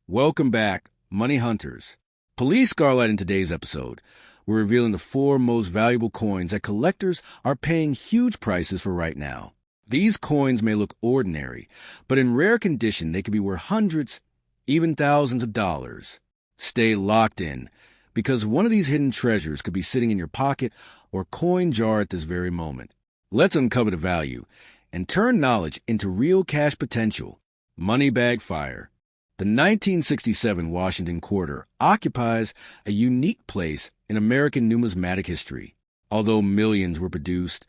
Welcome back, Money Hunters. Police Scarlet in today's episode, we're revealing the four most valuable coins that collectors are paying huge prices for right now. These coins may look ordinary, but in rare condition they could be worth hundreds, even thousands of dollars. Stay locked in, because one of these hidden treasures could be sitting in your pocket or coin jar at this very moment. Let's uncover the value and turn knowledge into real cash potential. Money bag fire. The 1967 Washington Quarter occupies a unique place in American numismatic history. Although millions were produced,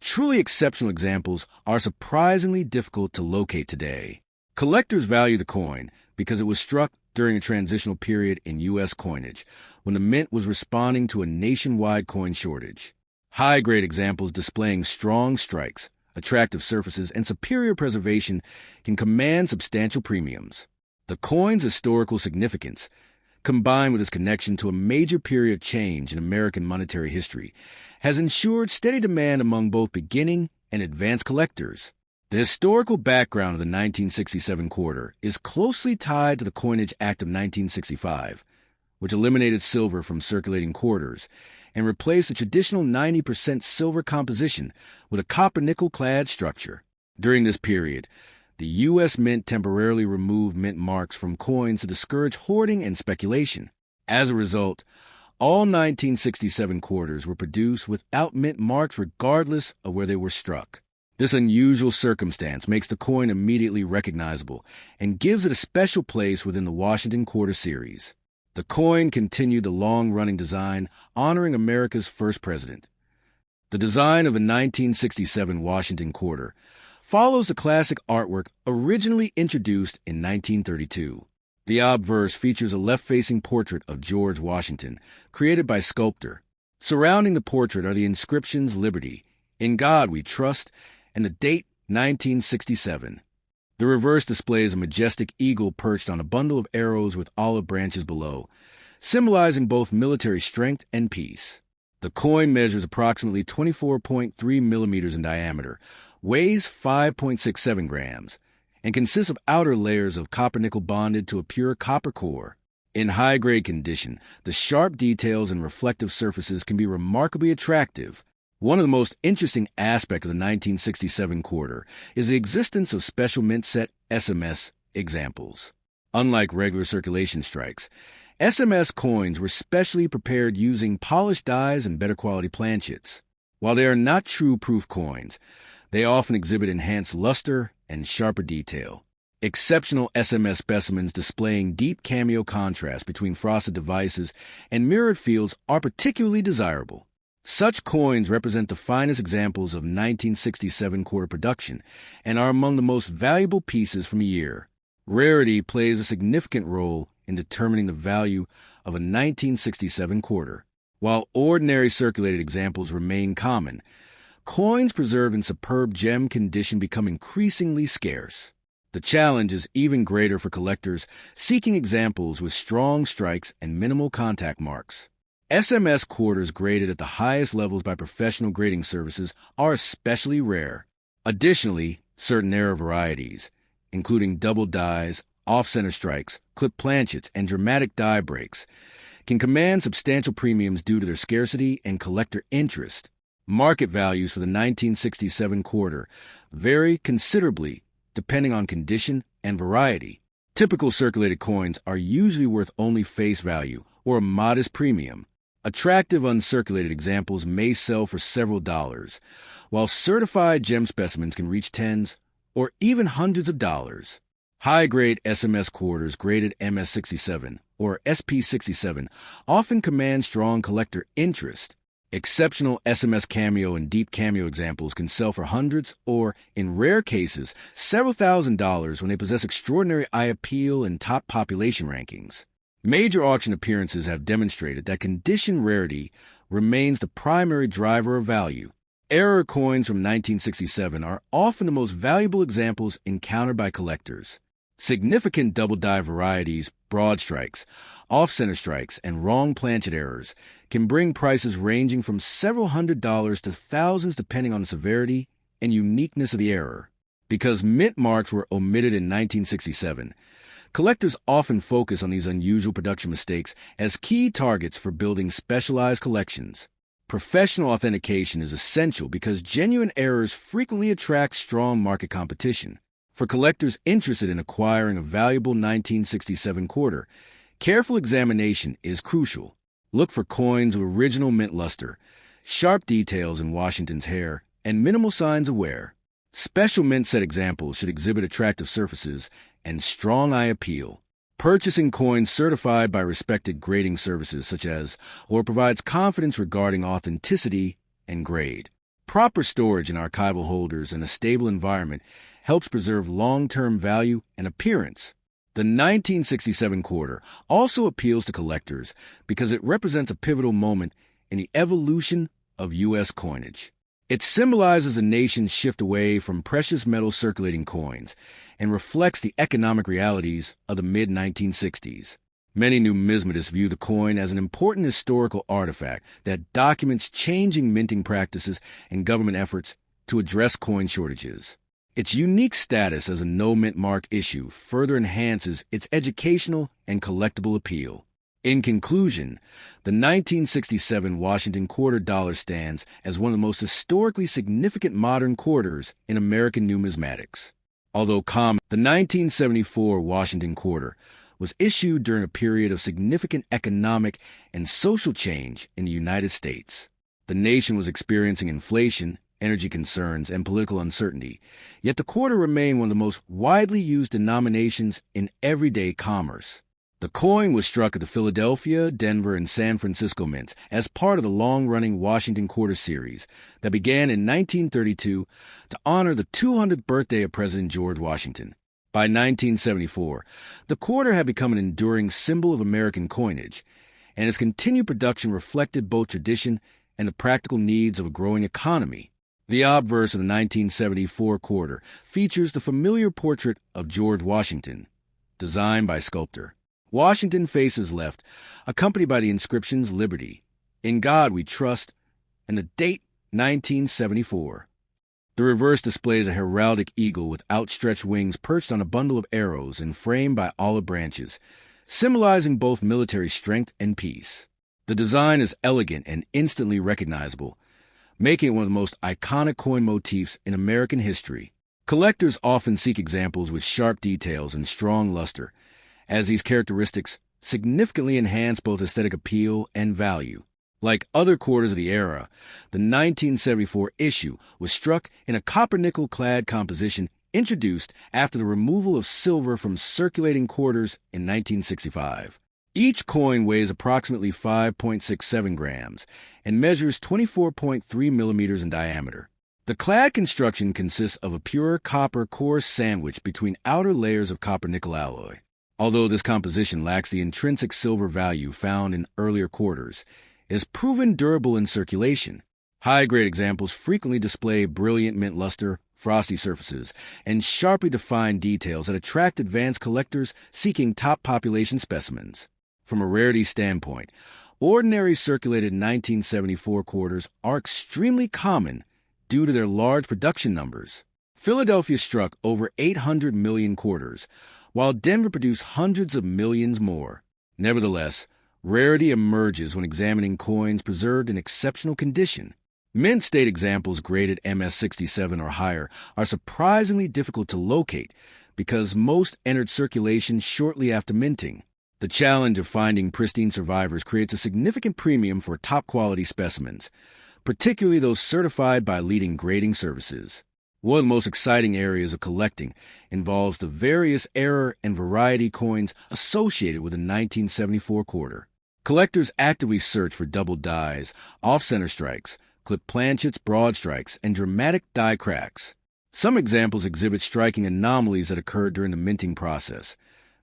truly exceptional examples are surprisingly difficult to locate today. Collectors value the coin because it was struck during a transitional period in U.S. coinage, when the mint was responding to a nationwide coin shortage. High-grade examples displaying strong strikes, attractive surfaces, and superior preservation can command substantial premiums. The coin's historical significance, combined with its connection to a major period change in American monetary history, has ensured steady demand among both beginning and advanced collectors. The historical background of the 1967 quarter is closely tied to the Coinage Act of 1965, which eliminated silver from circulating quarters and replaced the traditional 90% silver composition with a copper-nickel-clad structure. During this period, the U.S. Mint temporarily removed mint marks from coins to discourage hoarding and speculation. As a result, all 1967 quarters were produced without mint marks regardless of where they were struck. This unusual circumstance makes the coin immediately recognizable and gives it a special place within the Washington Quarter series. The coin continued the long-running design honoring America's first president. The design of the 1967 Washington Quarter follows the classic artwork originally introduced in 1932. The obverse features a left-facing portrait of George Washington, created by sculptor. Surrounding the portrait are the inscriptions Liberty, In God We Trust, and the date 1967. The reverse displays a majestic eagle perched on a bundle of arrows with olive branches below, symbolizing both military strength and peace. The coin measures approximately 24.3 millimeters in diameter, weighs 5.67 grams, and consists of outer layers of copper-nickel bonded to a pure copper core. In high-grade condition, the sharp details and reflective surfaces can be remarkably attractive. One of the most interesting aspects of the 1967 quarter is the existence of special mint set SMS examples. Unlike regular circulation strikes, SMS coins were specially prepared using polished dies and better quality planchets. While they are not true proof coins, they often exhibit enhanced luster and sharper detail. Exceptional SMS specimens displaying deep cameo contrast between frosted devices and mirrored fields are particularly desirable. Such coins represent the finest examples of 1967 quarter production and are among the most valuable pieces from a year. Rarity plays a significant role in determining the value of a 1967 quarter. While ordinary circulated examples remain common, coins preserved in superb gem condition become increasingly scarce. The challenge is even greater for collectors seeking examples with strong strikes and minimal contact marks. SMS quarters graded at the highest levels by professional grading services are especially rare. Additionally, certain error varieties, including double dies, off-center strikes, clip planchets, and dramatic die breaks, can command substantial premiums due to their scarcity and collector interest. Market values for the 1967 quarter vary considerably depending on condition and variety. Typical circulated coins are usually worth only face value or a modest premium. Attractive uncirculated examples may sell for several dollars, while certified gem specimens can reach tens or even hundreds of dollars. High-grade SMS quarters graded MS67 or SP67 often command strong collector interest. Exceptional SMS cameo and deep cameo examples can sell for hundreds or, in rare cases, several $1,000s when they possess extraordinary eye appeal and top population rankings. Major auction appearances have demonstrated that condition rarity remains the primary driver of value. Error coins from 1967 are often the most valuable examples encountered by collectors. Significant double die varieties, broad strikes, off-center strikes, and wrong planchet errors can bring prices ranging from several $100s to thousands depending on the severity and uniqueness of the error. Because mint marks were omitted in 1967, Collectors often focus on these unusual production mistakes as key targets for building specialized collections. Professional authentication is essential because genuine errors frequently attract strong market competition. For collectors interested in acquiring a valuable 1967 quarter, careful examination is crucial. Look for coins with original mint luster, sharp details in Washington's hair, and minimal signs of wear. Special mint set examples should exhibit attractive surfaces and strong eye appeal. Purchasing coins certified by respected grading services or provides confidence regarding authenticity and grade. Proper storage in archival holders and a stable environment helps preserve long-term value and appearance. The 1967 quarter also appeals to collectors because it represents a pivotal moment in the evolution of U.S. coinage. It symbolizes the nation's shift away from precious metal circulating coins and reflects the economic realities of the mid-1960s. Many numismatists view the coin as an important historical artifact that documents changing minting practices and government efforts to address coin shortages. Its unique status as a no-mint mark issue further enhances its educational and collectible appeal. In conclusion, the 1967 Washington quarter dollar stands as one of the most historically significant modern quarters in American numismatics. Although common, the 1974 Washington quarter was issued during a period of significant economic and social change in the United States. The nation was experiencing inflation, energy concerns, and political uncertainty, yet the quarter remained one of the most widely used denominations in everyday commerce. The coin was struck at the Philadelphia, Denver, and San Francisco mints as part of the long-running Washington Quarter Series that began in 1932 to honor the 200th birthday of President George Washington. By 1974, the quarter had become an enduring symbol of American coinage, and its continued production reflected both tradition and the practical needs of a growing economy. The obverse of the 1974 quarter features the familiar portrait of George Washington, designed by sculptor. Washington faces left, accompanied by the inscriptions Liberty, In God We Trust, and the date 1974. The reverse displays a heraldic eagle with outstretched wings perched on a bundle of arrows and framed by olive branches, symbolizing both military strength and peace. The design is elegant and instantly recognizable, making it one of the most iconic coin motifs in American history. Collectors often seek examples with sharp details and strong luster, as these characteristics significantly enhance both aesthetic appeal and value. Like other quarters of the era, the 1974 issue was struck in a copper-nickel-clad composition introduced after the removal of silver from circulating quarters in 1965. Each coin weighs approximately 5.67 grams and measures 24.3 millimeters in diameter. The clad construction consists of a pure copper core sandwiched between outer layers of copper-nickel alloy. Although this composition lacks the intrinsic silver value found in earlier quarters, it is proven durable in circulation. High-grade examples frequently display brilliant mint luster, frosty surfaces, and sharply defined details that attract advanced collectors seeking top population specimens. From a rarity standpoint, ordinary circulated 1974 quarters are extremely common due to their large production numbers. Philadelphia struck over 800 million quarters, while Denver produced hundreds of millions more. Nevertheless, rarity emerges when examining coins preserved in exceptional condition. Mint state examples graded MS-67 or higher are surprisingly difficult to locate because most entered circulation shortly after minting. The challenge of finding pristine survivors creates a significant premium for top-quality specimens, particularly those certified by leading grading services. One of the most exciting areas of collecting involves the various error and variety coins associated with the 1974 quarter. Collectors actively search for double dies, off-center strikes, clip planchets, broad strikes, and dramatic die cracks. Some examples exhibit striking anomalies that occurred during the minting process,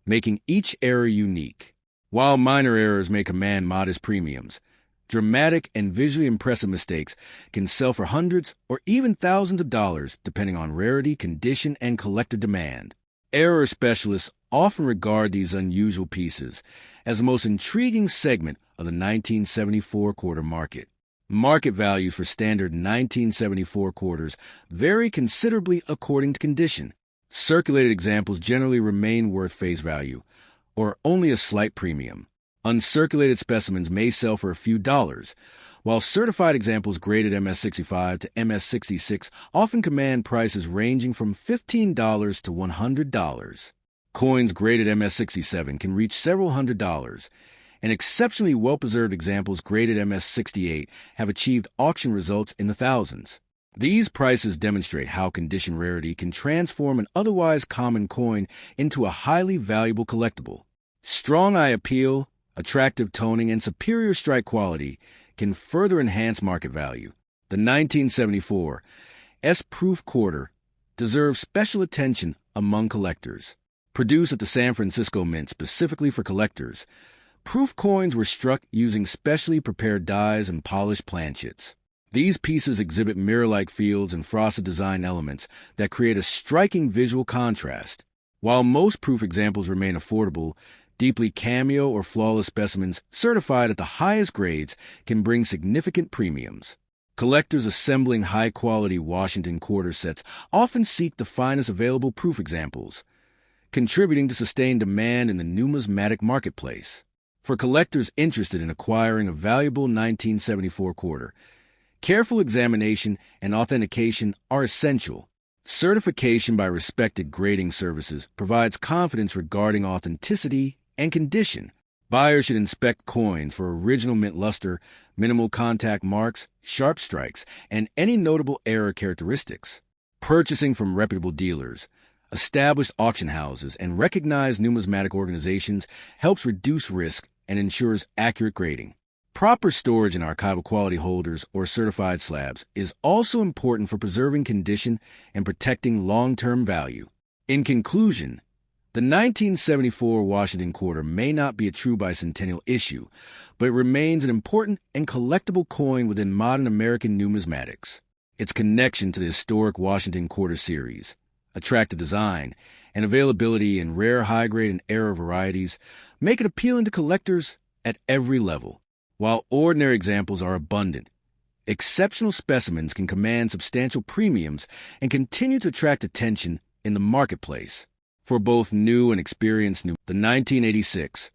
making each error unique. While minor errors may command modest premiums, dramatic and visually impressive mistakes can sell for hundreds or even thousands of dollars depending on rarity, condition, and collector demand. Error specialists often regard these unusual pieces as the most intriguing segment of the 1974 quarter market. Market values for standard 1974 quarters vary considerably according to condition. Circulated examples generally remain worth face value, or only a slight premium. Uncirculated specimens may sell for a few dollars, while certified examples graded MS-65 to MS-66 often command prices ranging from $15 to $100. Coins graded MS-67 can reach several $100s, and exceptionally well-preserved examples graded MS-68 have achieved auction results in the thousands. These prices demonstrate how condition rarity can transform an otherwise common coin into a highly valuable collectible. Strong eye appeal, attractive toning, and superior strike quality can further enhance market value. The 1974 S-Proof quarter deserves special attention among collectors. Produced at the San Francisco Mint specifically for collectors, proof coins were struck using specially prepared dies and polished planchets. These pieces exhibit mirror-like fields and frosted design elements that create a striking visual contrast. While most proof examples remain affordable, deeply cameo or flawless specimens certified at the highest grades can bring significant premiums. Collectors assembling high-quality Washington quarter sets often seek the finest available proof examples, contributing to sustained demand in the numismatic marketplace. For collectors interested in acquiring a valuable 1974 quarter, careful examination and authentication are essential. Certification by respected grading services provides confidence regarding authenticity and condition. Buyers should inspect coins for original mint luster, minimal contact marks, sharp strikes, and any notable error characteristics. Purchasing from reputable dealers, established auction houses, and recognized numismatic organizations helps reduce risk and ensures accurate grading. Proper storage in archival quality holders or certified slabs is also important for preserving condition and protecting long-term value. In conclusion, the 1974 Washington quarter may not be a true bicentennial issue, but it remains an important and collectible coin within modern American numismatics. Its connection to the historic Washington quarter series, attractive design, and availability in rare high-grade and error varieties make it appealing to collectors at every level. While ordinary examples are abundant, exceptional specimens can command substantial premiums and continue to attract attention in the marketplace. For both new and experienced the 1986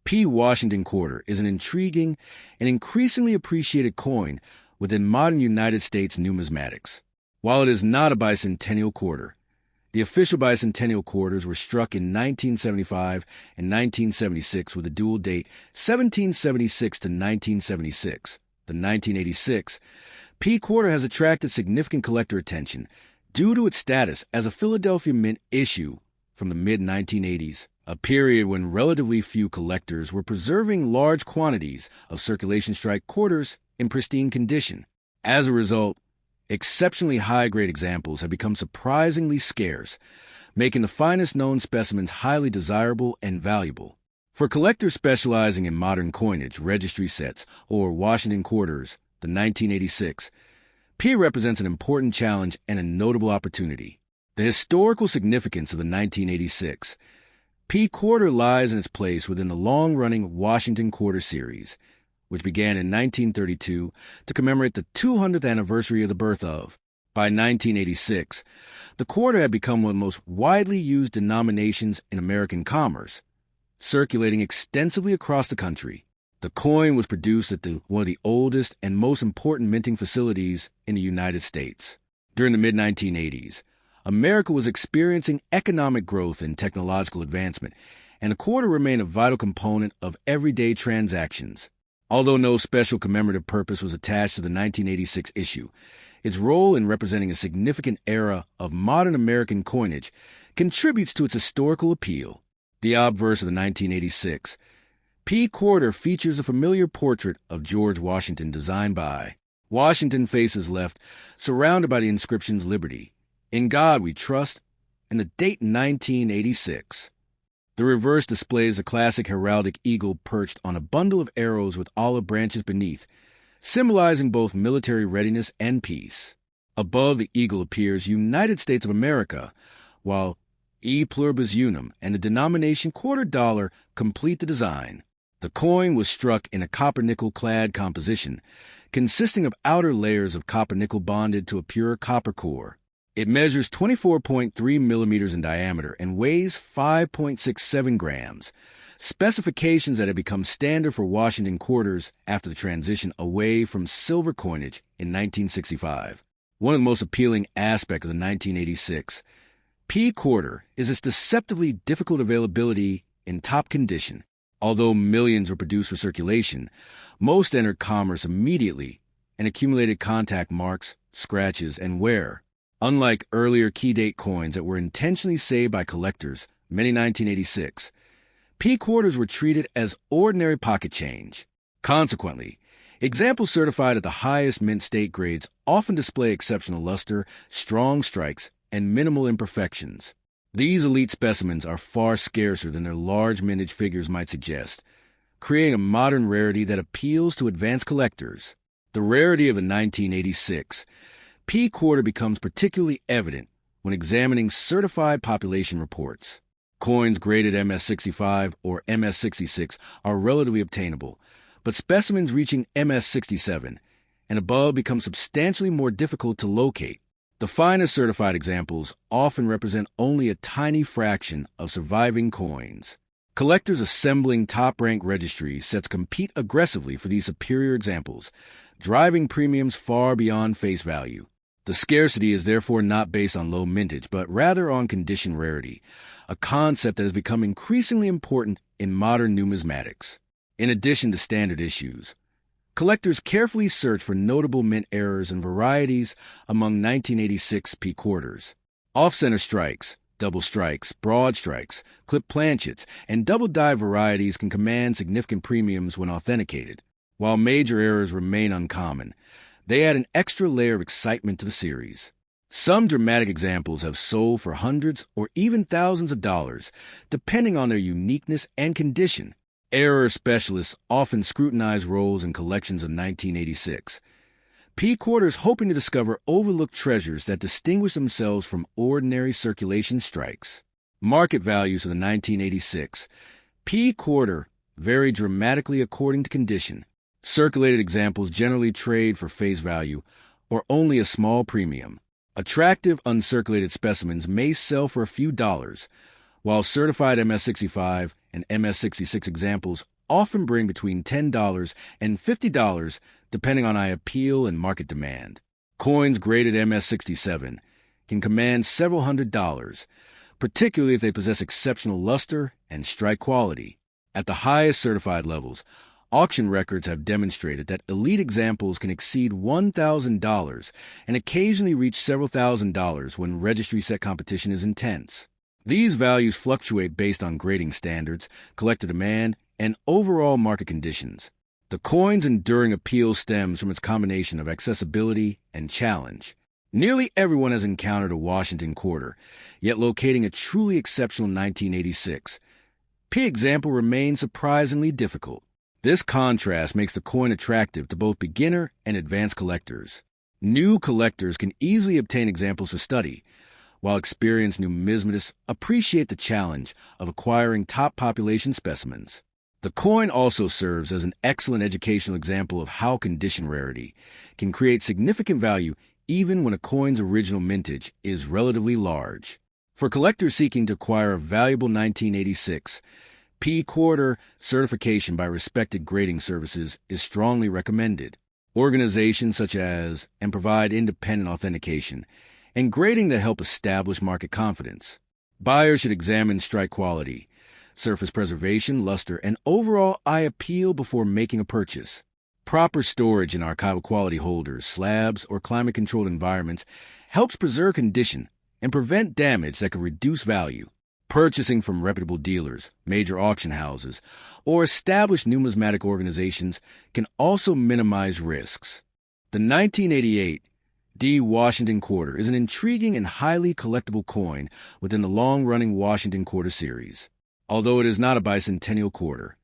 P. Washington quarter is an intriguing and increasingly appreciated coin within modern United States numismatics. While it is not a bicentennial quarter, the official bicentennial quarters were struck in 1975 and 1976 with a dual date 1776 to 1976. The 1986 P quarter has attracted significant collector attention due to its status as a Philadelphia Mint issue from the mid-1980s, a period when relatively few collectors were preserving large quantities of circulation strike quarters in pristine condition. As a result, exceptionally high-grade examples have become surprisingly scarce, making the finest known specimens highly desirable and valuable. For collectors specializing in modern coinage, registry sets, or Washington quarters, the 1986 P represents an important challenge and a notable opportunity. The historical significance of the 1986 P quarter lies in its place within the long-running Washington quarter series, which began in 1932 to commemorate the 200th anniversary of the birth of. By 1986, the quarter had become one of the most widely used denominations in American commerce, circulating extensively across the country. The coin was produced at one of the oldest and most important minting facilities in the United States. During the mid-1980s, America was experiencing economic growth and technological advancement, and the quarter remained a vital component of everyday transactions. Although no special commemorative purpose was attached to the 1986 issue, its role in representing a significant era of modern American coinage contributes to its historical appeal. The obverse of the 1986 P quarter features a familiar portrait of George Washington designed by Washington faces left, surrounded by the inscriptions Liberty, In God We Trust, and the date 1986. The reverse displays a classic heraldic eagle perched on a bundle of arrows with olive branches beneath, symbolizing both military readiness and peace. Above the eagle appears United States of America, while E pluribus unum and the denomination $quarter complete the design. The coin was struck in a copper-nickel clad composition, consisting of outer layers of copper-nickel bonded to a pure copper core. It measures 24.3 millimeters in diameter and weighs 5.67 grams, specifications that have become standard for Washington quarters after the transition away from silver coinage in 1965. One of the most appealing aspects of the 1986 P quarter is its deceptively difficult availability in top condition. Although millions were produced for circulation, most entered commerce immediately and accumulated contact marks, scratches, and wear. Unlike earlier key date coins that were intentionally saved by collectors, many 1986, P quarters were treated as ordinary pocket change. Consequently, examples certified at the highest mint state grades often display exceptional luster, strong strikes, and minimal imperfections. These elite specimens are far scarcer than their large mintage figures might suggest, creating a modern rarity that appeals to advanced collectors. The rarity of a 1986 P quarter becomes particularly evident when examining certified population reports. Coins graded MS-65 or MS-66 are relatively obtainable, but specimens reaching MS-67 and above become substantially more difficult to locate. The finest certified examples often represent only a tiny fraction of surviving coins. Collectors assembling top-ranked registry sets compete aggressively for these superior examples, driving premiums far beyond face value. The scarcity is therefore not based on low mintage, but rather on condition rarity, a concept that has become increasingly important in modern numismatics. In addition to standard issues, collectors carefully search for notable mint errors and varieties among 1986 P quarters. Off-center strikes, double strikes, broad strikes, clip planchets, and double die varieties can command significant premiums when authenticated. While major errors remain uncommon, they add an extra layer of excitement to the series. Some dramatic examples have sold for hundreds or even thousands of dollars, depending on their uniqueness and condition. Error specialists often scrutinize rolls in collections of 1986. P quarters hoping to discover overlooked treasures that distinguish themselves from ordinary circulation strikes. Market values of the 1986 P quarter vary dramatically according to condition. Circulated examples generally trade for face value or only a small premium. Attractive uncirculated specimens may sell for a few dollars, while certified MS-65 and MS-66 examples often bring between $10 and $50 depending on eye appeal and market demand. Coins graded MS-67 can command several $100s, particularly if they possess exceptional luster and strike quality. At the highest certified levels, auction records have demonstrated that elite examples can exceed $1,000 and occasionally reach several $1,000s when registry set competition is intense. These values fluctuate based on grading standards, collector demand, and overall market conditions. The coin's enduring appeal stems from its combination of accessibility and challenge. Nearly everyone has encountered a Washington quarter, yet locating a truly exceptional 1986 P example remains surprisingly difficult. This contrast makes the coin attractive to both beginner and advanced collectors. New collectors can easily obtain examples for study, while experienced numismatists appreciate the challenge of acquiring top population specimens. The coin also serves as an excellent educational example of how condition rarity can create significant value even when a coin's original mintage is relatively large. For collectors seeking to acquire a valuable 1986 P quarter, certification by respected grading services is strongly recommended. Organizations such as and provide independent authentication and grading that help establish market confidence. Buyers should examine strike quality, surface preservation, luster, and overall eye appeal before making a purchase. Proper storage in archival quality holders, slabs, or climate-controlled environments helps preserve condition and prevent damage that could reduce value. Purchasing from reputable dealers, major auction houses, or established numismatic organizations can also minimize risks. The 1988 D Washington Quarter is an intriguing and highly collectible coin within the long-running Washington Quarter series. Although it is not a bicentennial quarter,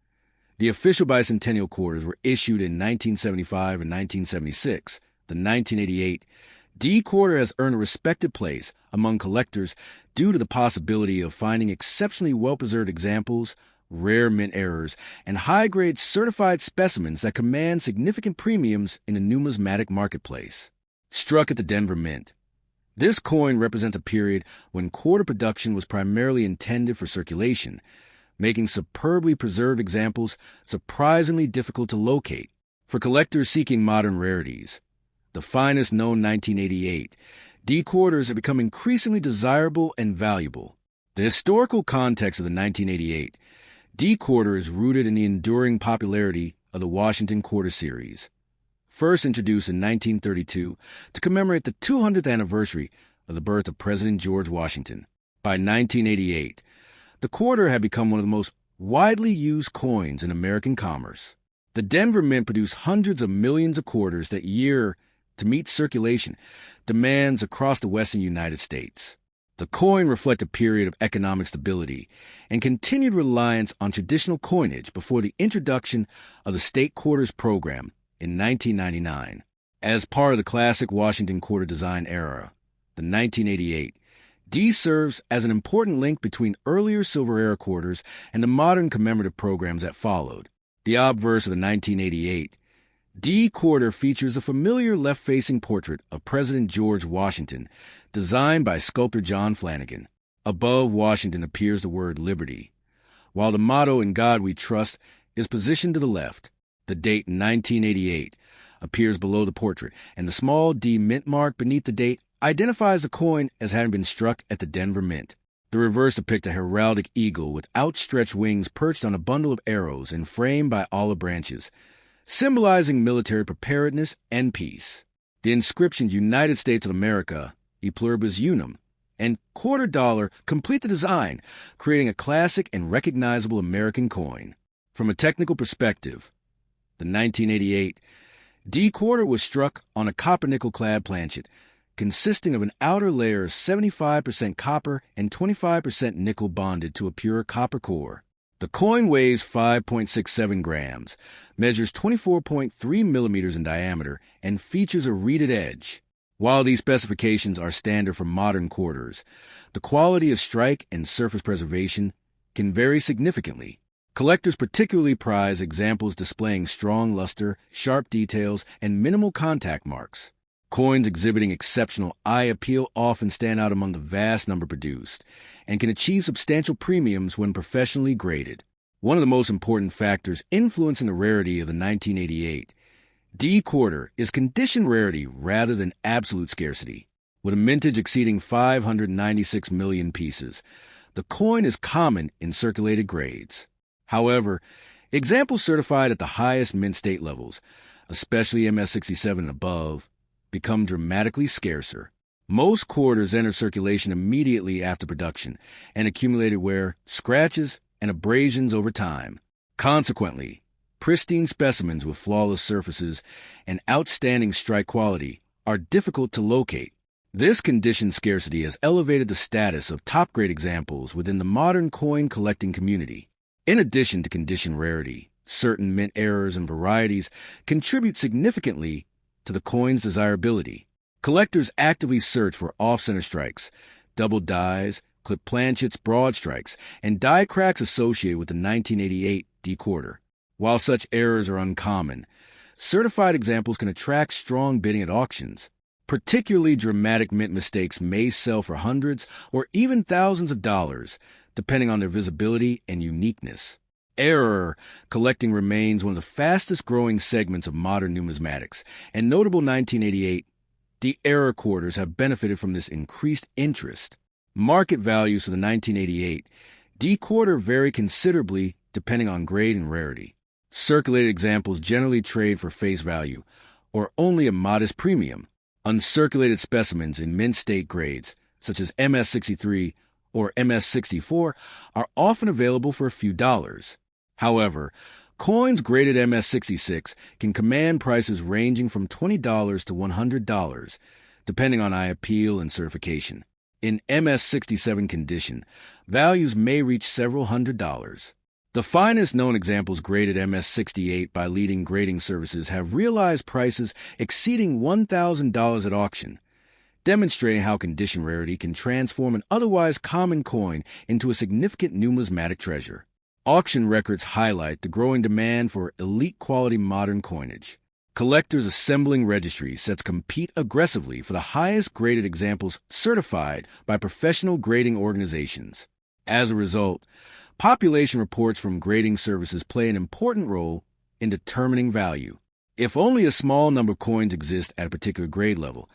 the official bicentennial quarters were issued in 1975 and 1976. The 1988 D quarter has earned a respected place among collectors due to the possibility of finding exceptionally well-preserved examples, rare mint errors, and high-grade certified specimens that command significant premiums in the numismatic marketplace. Struck at the Denver Mint, This coin represents a period when quarter production was primarily intended for circulation, making superbly preserved examples surprisingly difficult to locate. For collectors seeking modern rarities, the finest known 1988, D quarters have become increasingly desirable and valuable. The historical context of the 1988 D quarter is rooted in the enduring popularity of the Washington Quarter Series. First introduced in 1932 to commemorate the 200th anniversary of the birth of President George Washington. By 1988, the quarter had become one of the most widely used coins in American commerce. The Denver Mint produced hundreds of millions of quarters that year to meet circulation demands across the western United States. The coin reflected a period of economic stability and continued reliance on traditional coinage before the introduction of the state quarters program in 1999. As part of the classic Washington quarter design era, the 1988 D serves as an important link between earlier Silver Era quarters and the modern commemorative programs that followed. The obverse of the 1988 D quarter features a familiar left-facing portrait of President George Washington, designed by sculptor John Flanagan. Above Washington appears the word Liberty, while the motto "In God We Trust" is positioned to the left. The date 1988 appears below the portrait, and the small D mint mark beneath the date identifies the coin as having been struck at the Denver Mint. The reverse depicts a heraldic eagle with outstretched wings perched on a bundle of arrows and framed by olive branches, symbolizing military preparedness and peace. The inscriptions "United States of America, e pluribus unum," and quarter dollar complete the design, creating a classic and recognizable American coin. From a technical perspective, the 1988 D quarter was struck on a copper-nickel clad planchet, consisting of an outer layer of 75% copper and 25% nickel bonded to a pure copper core. The coin weighs 5.67 grams, measures 24.3 millimeters in diameter, and features a reeded edge. While these specifications are standard for modern quarters, the quality of strike and surface preservation can vary significantly. Collectors particularly prize examples displaying strong luster, sharp details, and minimal contact marks. Coins exhibiting exceptional eye appeal often stand out among the vast number produced and can achieve substantial premiums when professionally graded. One of the most important factors influencing the rarity of the 1988 D quarter is condition rarity rather than absolute scarcity. With a mintage exceeding 596 million pieces, the coin is common in circulated grades. However, examples certified at the highest mint state levels, especially MS-67 and above, become dramatically scarcer. Most quarters enter circulation immediately after production and accumulated wear, scratches, and abrasions over time. Consequently, pristine specimens with flawless surfaces and outstanding strike quality are difficult to locate. This condition scarcity has elevated the status of top-grade examples within the modern coin collecting community. In addition to condition rarity, certain mint errors and varieties contribute significantly to the coin's desirability. Collectors actively search for off-center strikes, double dies, clip planchets, broad strikes, and die cracks associated with the 1988 D quarter. While such errors are uncommon, certified examples can attract strong bidding at auctions. Particularly dramatic mint mistakes may sell for hundreds or even thousands of dollars, depending on their visibility and uniqueness. Error collecting remains one of the fastest-growing segments of modern numismatics, and notable 1988 D error quarters have benefited from this increased interest. Market values for the 1988 D quarter vary considerably depending on grade and rarity. Circulated examples generally trade for face value, or only a modest premium. Uncirculated specimens in mint state grades, such as MS-63 or MS-64, are often available for a few dollars. However, coins graded MS-66 can command prices ranging from $20 to $100, depending on eye appeal and certification. In MS-67 condition, values may reach several $100s. The finest known examples graded MS-68 by leading grading services have realized prices exceeding $1,000 at auction, demonstrating how condition rarity can transform an otherwise common coin into a significant numismatic treasure. Auction records highlight the growing demand for elite quality modern coinage. Collectors assembling registry sets compete aggressively for the highest graded examples certified by professional grading organizations. As a result, population reports from grading services play an important role in determining value. If only a small number of coins exist at a particular grade level,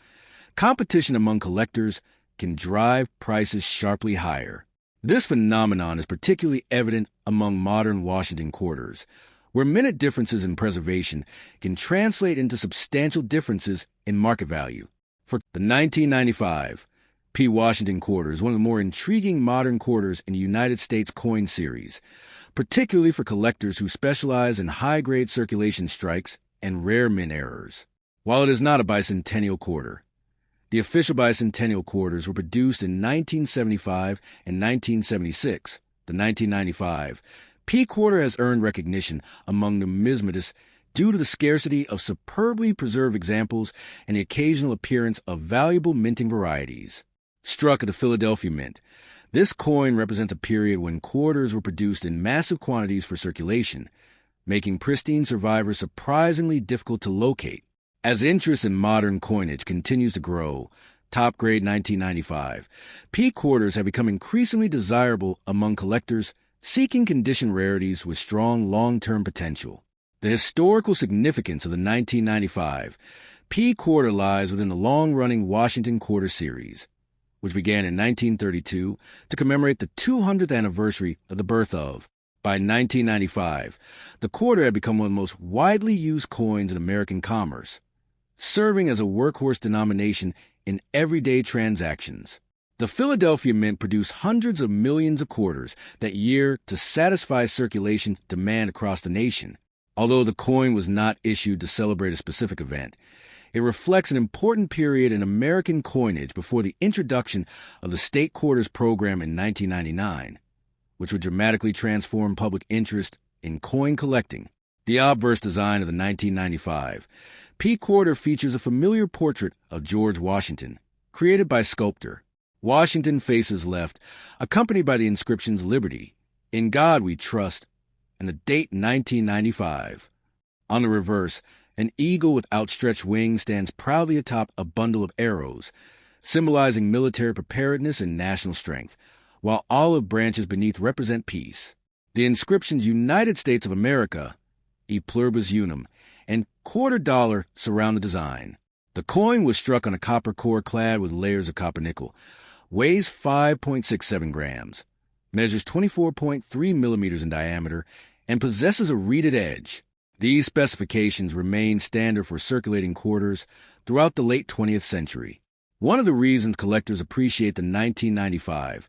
competition among collectors can drive prices sharply higher. This phenomenon is particularly evident among modern Washington quarters, where minute differences in preservation can translate into substantial differences in market value. For the 1995 P. Washington quarter is one of the more intriguing modern quarters in the United States coin series, particularly for collectors who specialize in high-grade circulation strikes and rare mint errors. While it is not a bicentennial quarter, the official bicentennial quarters were produced in 1975 and 1976. The 1995 P quarter has earned recognition among numismatists due to the scarcity of superbly preserved examples and the occasional appearance of valuable minting varieties. Struck at the Philadelphia Mint, this coin represents a period when quarters were produced in massive quantities for circulation, making pristine survivors surprisingly difficult to locate. As interest in modern coinage continues to grow, top grade 1995 P quarters have become increasingly desirable among collectors seeking condition rarities with strong long-term potential. The historical significance of the 1995 P quarter lies within the long-running Washington quarter series, which began in 1932 to commemorate the 200th anniversary of the birth of. By 1995, the quarter had become one of the most widely used coins in American commerce, serving as a workhorse denomination in everyday transactions. The Philadelphia Mint produced hundreds of millions of quarters that year to satisfy circulation demand across the nation. Although the coin was not issued to celebrate a specific event, it reflects an important period in American coinage before the introduction of the state quarters program in 1999, which would dramatically transform public interest in coin collecting. The obverse design of the 1995 P quarter features a familiar portrait of George Washington, created by sculptor. Washington faces left, accompanied by the inscriptions Liberty, In God We Trust, and the date 1995. On the reverse, an eagle with outstretched wings stands proudly atop a bundle of arrows, symbolizing military preparedness and national strength, while olive branches beneath represent peace. The inscriptions United States of America, E Pluribus Unum, and $quarter surround the design. The coin was struck on a copper core clad with layers of copper nickel, weighs 5.67 grams, measures 24.3 millimeters in diameter, and possesses a reeded edge. These specifications remained standard for circulating quarters throughout the late 20th century. One of the reasons collectors appreciate the 1995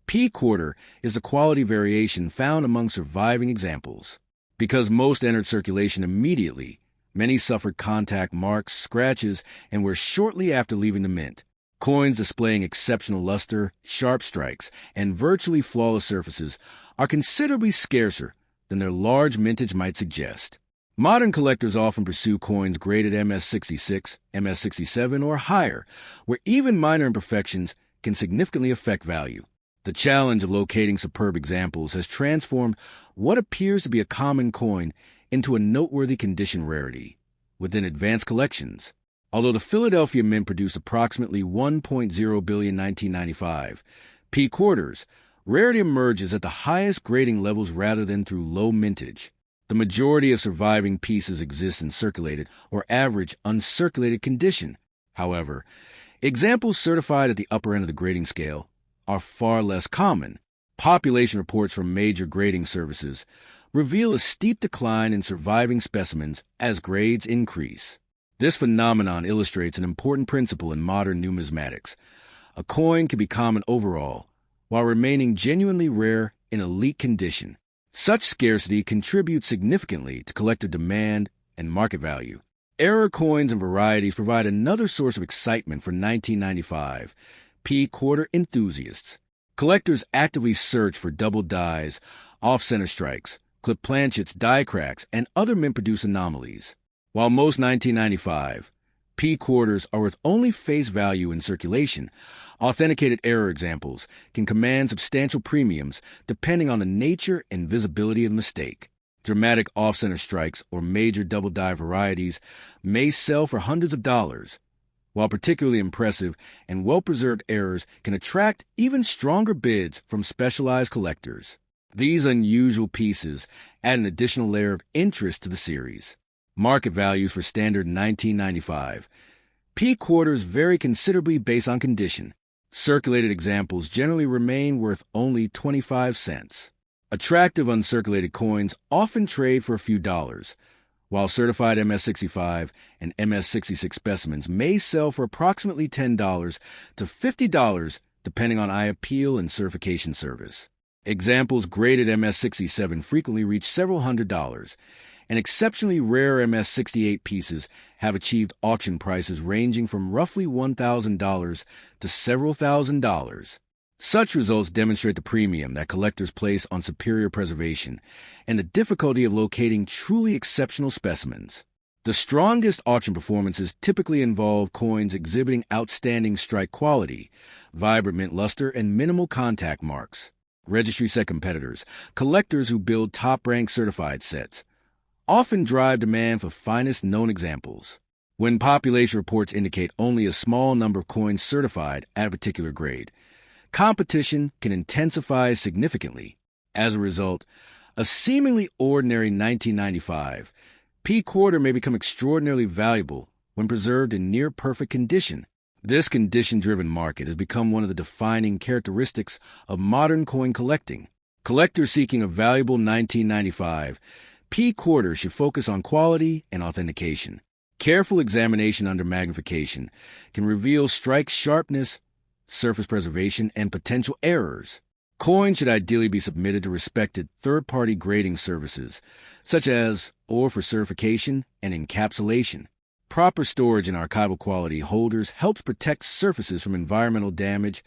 P quarter is the quality variation found among surviving examples. Because most entered circulation immediately, many suffered contact marks, scratches, and were shortly after leaving the mint. Coins displaying exceptional luster, sharp strikes, and virtually flawless surfaces are considerably scarcer than their large mintage might suggest. Modern collectors often pursue coins graded MS66, MS67, or higher, where even minor imperfections can significantly affect value. The challenge of locating superb examples has transformed what appears to be a common coin into a noteworthy condition rarity within advanced collections. Although the Philadelphia Mint produced approximately 1.0 billion 1995 P quarters, rarity emerges at the highest grading levels rather than through low mintage. The majority of surviving pieces exist in circulated or average uncirculated condition. However, examples certified at the upper end of the grading scale are far less common. Population reports from major grading services reveal a steep decline in surviving specimens as grades increase. This phenomenon illustrates an important principle in modern numismatics. A coin can be common overall, while remaining genuinely rare in elite condition. Such scarcity contributes significantly to collector demand and market value. Error coins and varieties provide another source of excitement for 1995 P quarter enthusiasts. Collectors actively search for double dies, off-center strikes, clip planchets, die cracks, and other mint-produced anomalies. While most 1995 P quarters are worth only face value in circulation, authenticated error examples can command substantial premiums depending on the nature and visibility of the mistake. Dramatic off-center strikes or major double-die varieties may sell for hundreds of dollars, while particularly impressive and well-preserved errors can attract even stronger bids from specialized collectors. These unusual pieces add an additional layer of interest to the series. Market values for standard 1995. P quarters vary considerably based on condition. Circulated examples generally remain worth only 25 cents. Attractive uncirculated coins often trade for a few dollars, while certified MS-65 and MS-66 specimens may sell for approximately $10 to $50 depending on eye appeal and certification service. Examples graded MS-67 frequently reach several $100s, and exceptionally rare MS-68 pieces have achieved auction prices ranging from roughly $1,000 to several $1,000s. Such results demonstrate the premium that collectors place on superior preservation and the difficulty of locating truly exceptional specimens. The strongest auction performances typically involve coins exhibiting outstanding strike quality, vibrant mint luster, and minimal contact marks. Registry set competitors, collectors who build top-ranked certified sets, often drive demand for finest known examples. When population reports indicate only a small number of coins certified at a particular grade, competition can intensify significantly. As a result, a seemingly ordinary 1995 P quarter may become extraordinarily valuable when preserved in near-perfect condition. This condition-driven market has become one of the defining characteristics of modern coin collecting. Collectors seeking a valuable 1995 P quarter should focus on quality and authentication. Careful examination under magnification can reveal strike sharpness, surface preservation, and potential errors. Coins should ideally be submitted to respected third-party grading services, such as or for certification and encapsulation. Proper storage in archival quality holders helps protect surfaces from environmental damage,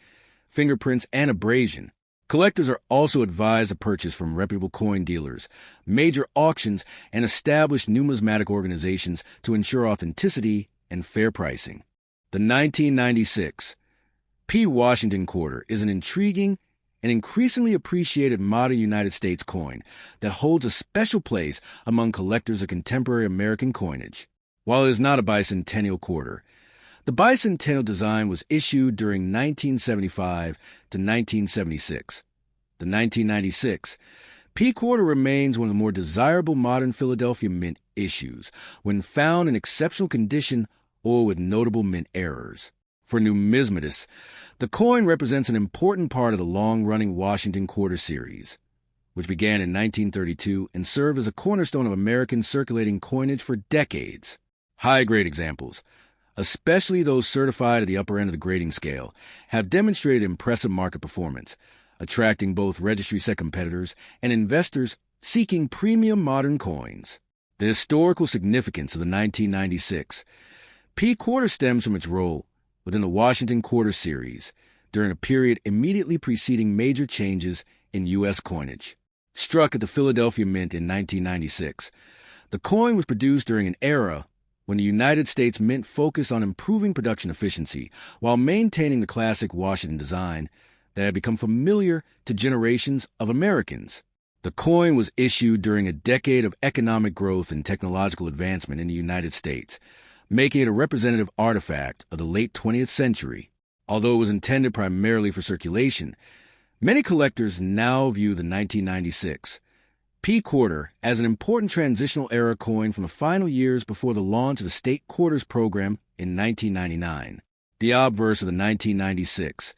fingerprints, and abrasion. Collectors are also advised to purchase from reputable coin dealers, major auctions, and established numismatic organizations to ensure authenticity and fair pricing. The 1996 P. Washington quarter is an intriguing and increasingly appreciated modern United States coin that holds a special place among collectors of contemporary American coinage. While it is not a bicentennial quarter, the bicentennial design was issued during 1975 to 1976. The 1996 P quarter remains one of the more desirable modern Philadelphia mint issues when found in exceptional condition or with notable mint errors. For numismatists, the coin represents an important part of the long-running Washington quarter series, which began in 1932 and served as a cornerstone of American circulating coinage for decades. High-grade examples, especially those certified at the upper end of the grading scale, have demonstrated impressive market performance, attracting both registry set competitors and investors seeking premium modern coins. The historical significance of the 1996 P quarter stems from its role within the Washington quarter series during a period immediately preceding major changes in U.S. coinage. Struck at the Philadelphia Mint in 1996, the coin was produced during an era when the United States Mint focused on improving production efficiency while maintaining the classic Washington design that had become familiar to generations of Americans. The coin was issued during a decade of economic growth and technological advancement in the United States, making it a representative artifact of the late 20th century. Although it was intended primarily for circulation, many collectors now view the 1996 P quarter as an important transitional era coin from the final years before the launch of the state quarters program in 1999. The obverse of the 1996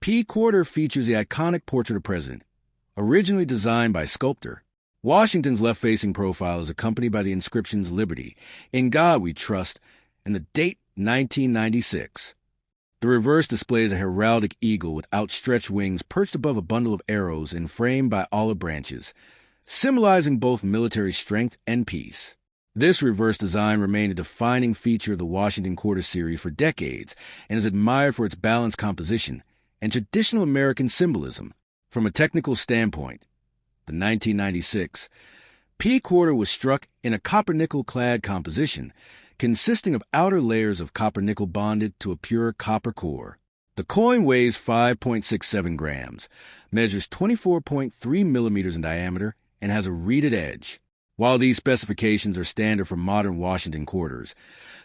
P quarter features the iconic portrait of President, originally designed by sculptor. Washington's left-facing profile is accompanied by the inscriptions "Liberty," "In God We Trust," and the date 1996. The reverse displays a heraldic eagle with outstretched wings perched above a bundle of arrows and framed by olive branches, symbolizing both military strength and peace. This reverse design remained a defining feature of the Washington quarter series for decades and is admired for its balanced composition and traditional American symbolism. From a technical standpoint, the 1996 P quarter was struck in a copper-nickel clad composition consisting of outer layers of copper-nickel bonded to a pure copper core. The coin weighs 5.67 grams, measures 24.3 millimeters in diameter, and has a reeded edge. While these specifications are standard for modern Washington quarters,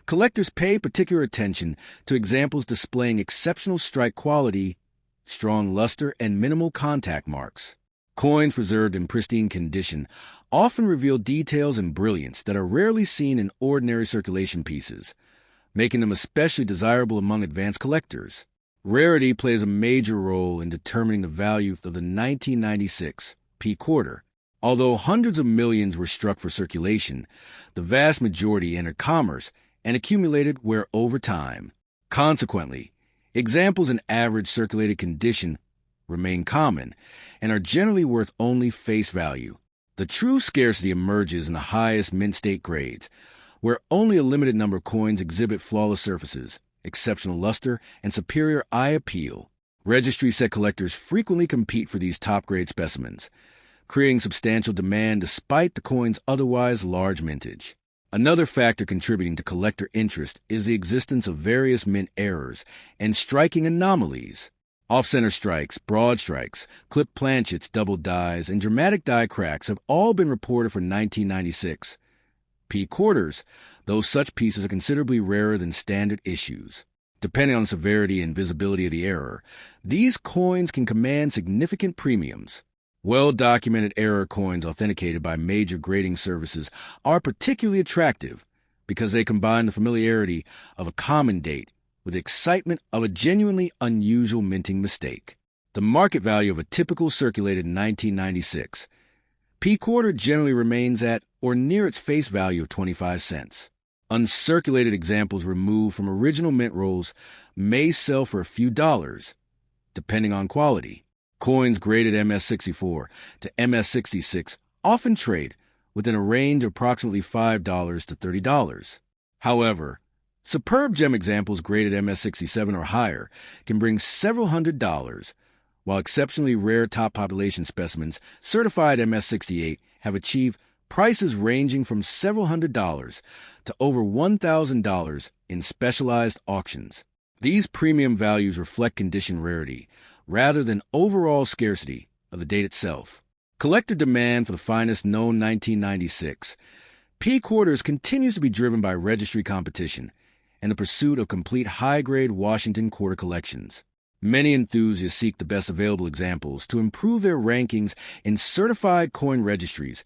collectors pay particular attention to examples displaying exceptional strike quality, strong luster, and minimal contact marks. Coins preserved in pristine condition often reveal details and brilliance that are rarely seen in ordinary circulation pieces, making them especially desirable among advanced collectors. Rarity plays a major role in determining the value of the 1996 P quarter. Although hundreds of millions were struck for circulation, the vast majority entered commerce and accumulated wear over time. Consequently, examples in average circulated condition remain common and are generally worth only face value. The true scarcity emerges in the highest mint state grades, where only a limited number of coins exhibit flawless surfaces, exceptional luster, and superior eye appeal. Registry set collectors frequently compete for these top-grade specimens, creating substantial demand despite the coin's otherwise large mintage. Another factor contributing to collector interest is the existence of various mint errors and striking anomalies. Off-center strikes, broad strikes, clipped planchets, double dies, and dramatic die cracks have all been reported for 1996 P quarters, though such pieces are considerably rarer than standard issues. Depending on the severity and visibility of the error, these coins can command significant premiums. Well-documented error coins authenticated by major grading services are particularly attractive because they combine the familiarity of a common date with the excitement of a genuinely unusual minting mistake. The market value of a typical circulated 1996 P quarter generally remains at or near its face value of 25 cents. Uncirculated examples removed from original mint rolls may sell for a few dollars, depending on quality. Coins graded MS-64 to MS-66 often trade within a range of approximately $5 to $30. However, superb gem examples graded MS-67 or higher can bring several $100s, while exceptionally rare top population specimens certified MS-68 have achieved prices ranging from several $100s to over $1,000 in specialized auctions. These premium values reflect condition rarity rather than overall scarcity of the date itself. Collector demand for the finest known 1996 P quarters continues to be driven by registry competition and the pursuit of complete high-grade Washington quarter collections. Many enthusiasts seek the best available examples to improve their rankings in certified coin registries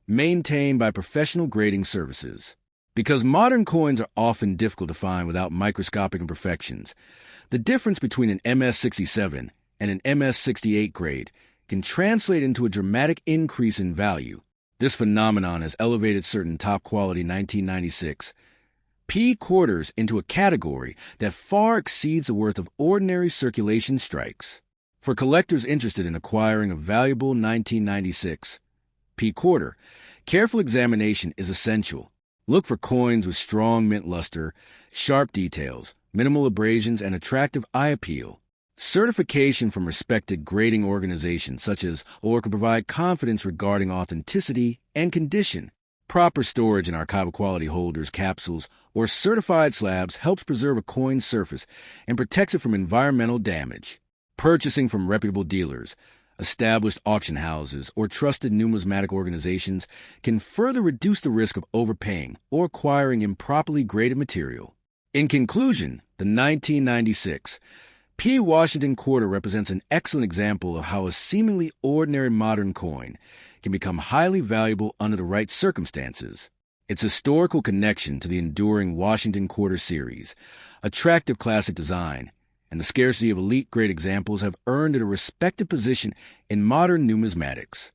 maintained by professional grading services. Because modern coins are often difficult to find without microscopic imperfections, the difference between an MS-67 and an MS-68 grade can translate into a dramatic increase in value. This phenomenon has elevated certain top-quality 1996 P quarters into a category that far exceeds the worth of ordinary circulation strikes. For collectors interested in acquiring a valuable 1996 P quarter, careful examination is essential. Look for coins with strong mint luster, sharp details, minimal abrasions, and attractive eye appeal. Certification from respected grading organizations such as OR can provide confidence regarding authenticity and condition. Proper storage in archival quality holders, capsules, or certified slabs helps preserve a coin's surface and protects it from environmental damage. Purchasing from reputable dealers, established auction houses, or trusted numismatic organizations can further reduce the risk of overpaying or acquiring improperly graded material. In conclusion, the 1996 P. Washington quarter represents an excellent example of how a seemingly ordinary modern coin can become highly valuable under the right circumstances. Its historical connection to the enduring Washington quarter series, attractive classic design, and the scarcity of elite grade examples have earned it a respected position in modern numismatics.